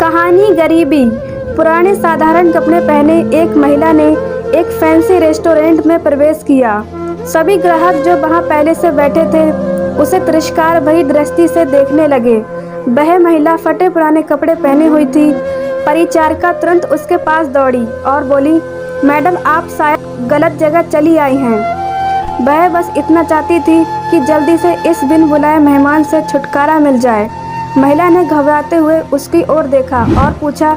कहानी गरीबी। पुराने साधारण कपड़े पहने एक महिला ने एक फैंसी रेस्टोरेंट में प्रवेश किया। सभी ग्राहक जो वहां पहले से बैठे थे उसे तिरस्कार भरी दृष्टि से देखने लगे। वह महिला फटे पुराने कपड़े पहने हुई थी। परिचारिका तुरंत उसके पास दौड़ी और बोली, मैडम आप शायद गलत जगह चली आई हैं। वह बस इतना चाहती थी कि जल्दी से इस बिन बुलाए मेहमान से छुटकारा मिल जाए। महिला ने घबराते हुए उसकी ओर देखा और पूछा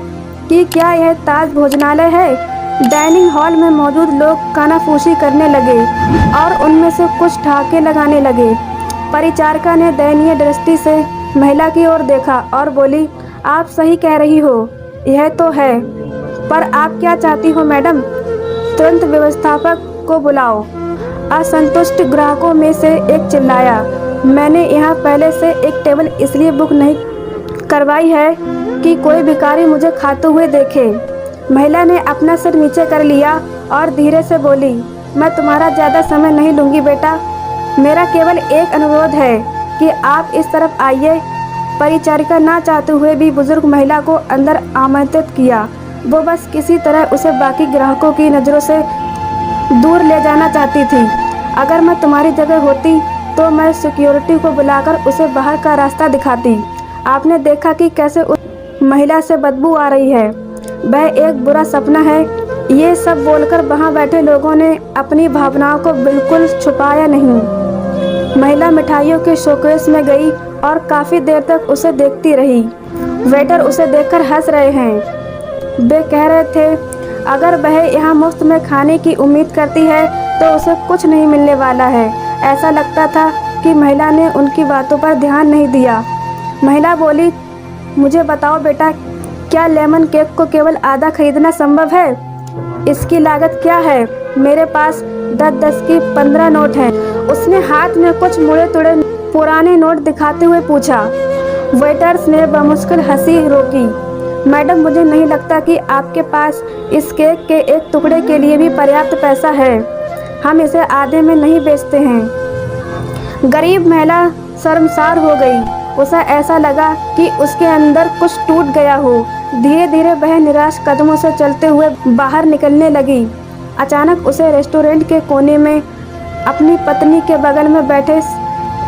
कि क्या यह ताज भोजनालय है। डाइनिंग हॉल में मौजूद लोग कानाफूसी करने लगे और उनमें से कुछ ठहाके लगाने लगे। परिचारिका ने दयनीय दृष्टि से महिला की ओर देखा और बोली, आप सही कह रही हो, यह तो है, पर आप क्या चाहती हो मैडम? तुरंत व्यवस्थापक को बुलाओ। असंतुष्ट ग्राहकों में से एक चिल्लाया, मैंने यहाँ पहले से एक टेबल इसलिए बुक नहीं करवाई है कि कोई भिखारी मुझे खाते हुए देखे। महिला ने अपना सिर नीचे कर लिया और धीरे से बोली, मैं तुम्हारा ज़्यादा समय नहीं लूँगी बेटा, मेरा केवल एक अनुरोध है कि आप इस तरफ आइए। परिचारिका ना चाहते हुए भी बुजुर्ग महिला को अंदर आमंत्रित किया। वो बस किसी तरह उसे बाकी ग्राहकों की नज़रों से दूर ले जाना चाहती थी। अगर मैं तुम्हारी जगह होती तो मैं सिक्योरिटी को बुलाकर उसे बाहर का रास्ता दिखाती। आपने देखा कि कैसे उस महिला से बदबू आ रही है, वह एक बुरा सपना है। ये सब बोलकर वहाँ बैठे लोगों ने अपनी भावनाओं को बिल्कुल छुपाया नहीं। महिला मिठाइयों के शोकेस में गई और काफ़ी देर तक उसे देखती रही। वेटर उसे देखकर हंस रहे हैं। वे कह रहे थे, अगर वह यहाँ मुफ्त में खाने की उम्मीद करती है तो उसे कुछ नहीं मिलने वाला है। ऐसा लगता था कि महिला ने उनकी बातों पर ध्यान नहीं दिया। महिला बोली, मुझे बताओ बेटा, क्या लेमन केक को केवल आधा खरीदना संभव है? इसकी लागत क्या है? मेरे पास 10-10 की 15 नोट हैं। उसने हाथ में कुछ मुड़े तुड़े पुराने नोट दिखाते हुए पूछा। वेटर्स ने बमुश्किल हंसी रोकी। मैडम, मुझे नहीं लगता कि आपके पास इस केक के एक टुकड़े के लिए भी पर्याप्त पैसा है। हम इसे आधे में नहीं बेचते हैं। गरीब महिला शर्मसार हो गई। उसे ऐसा लगा कि उसके अंदर कुछ टूट गया हो। धीरे धीरे वह निराश कदमों से चलते हुए बाहर निकलने लगी। अचानक उसे रेस्टोरेंट के कोने में अपनी पत्नी के बगल में बैठे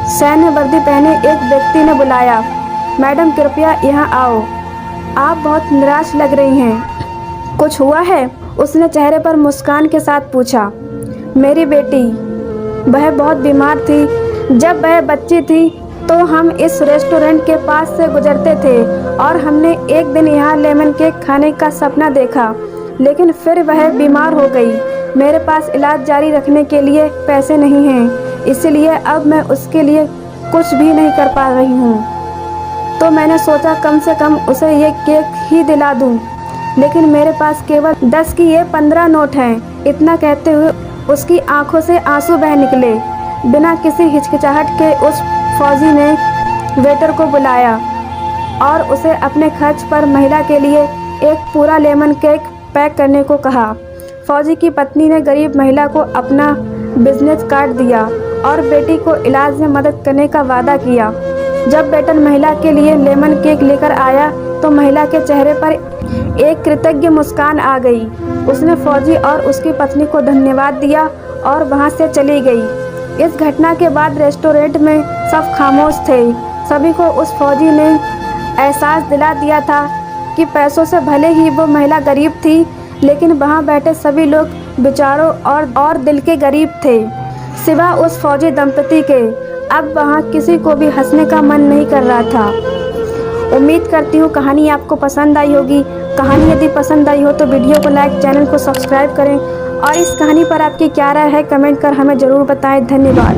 सैन्य वर्दी पहने एक व्यक्ति ने बुलाया, मैडम कृपया यहाँ आओ, आप बहुत निराश लग रही हैं। कुछ हुआ है? उसने चेहरे पर मुस्कान के साथ पूछा। मेरी बेटी, वह बहुत बीमार थी। जब वह बच्ची थी तो हम इस रेस्टोरेंट के पास से गुजरते थे और हमने एक दिन यहाँ लेमन केक खाने का सपना देखा, लेकिन फिर वह बीमार हो गई। मेरे पास इलाज जारी रखने के लिए पैसे नहीं हैं, इसलिए अब मैं उसके लिए कुछ भी नहीं कर पा रही हूँ। तो मैंने सोचा कम से कम उसे ये केक ही दिला दूँ, लेकिन मेरे पास केवल 10 की ये 15 नोट हैं। इतना कहते हुए उसकी आंखों से आंसू बह निकले। बिना किसी हिचकिचाहट के उस फौजी ने वेटर को बुलाया और उसे अपने खर्च पर महिला के लिए एक पूरा लेमन केक पैक करने को कहा। फौजी की पत्नी ने गरीब महिला को अपना बिजनेस कार्ड दिया और बेटी को इलाज में मदद करने का वादा किया। जब वेटर महिला के लिए लेमन केक लेकर आया तो महिला के चेहरे पर एक कृतज्ञ मुस्कान आ गई। उसने फौजी और उसकी पत्नी को धन्यवाद दिया और वहां से चली गई। इस घटना के बाद रेस्टोरेंट में सब खामोश थे। सभी को उस फौजी ने एहसास दिला दिया था कि पैसों से भले ही वो महिला गरीब थी, लेकिन वहां बैठे सभी लोग बेचारों और दिल के गरीब थे, सिवा उस फौजी दंपति के। अब वहां किसी को भी हंसने का मन नहीं कर रहा था। उम्मीद करती हूँ कहानी आपको पसंद आई होगी। कहानी यदि पसंद आई हो तो वीडियो को लाइक, चैनल को सब्सक्राइब करें और इस कहानी पर आपकी क्या राय है कमेंट कर हमें ज़रूर बताएं। धन्यवाद।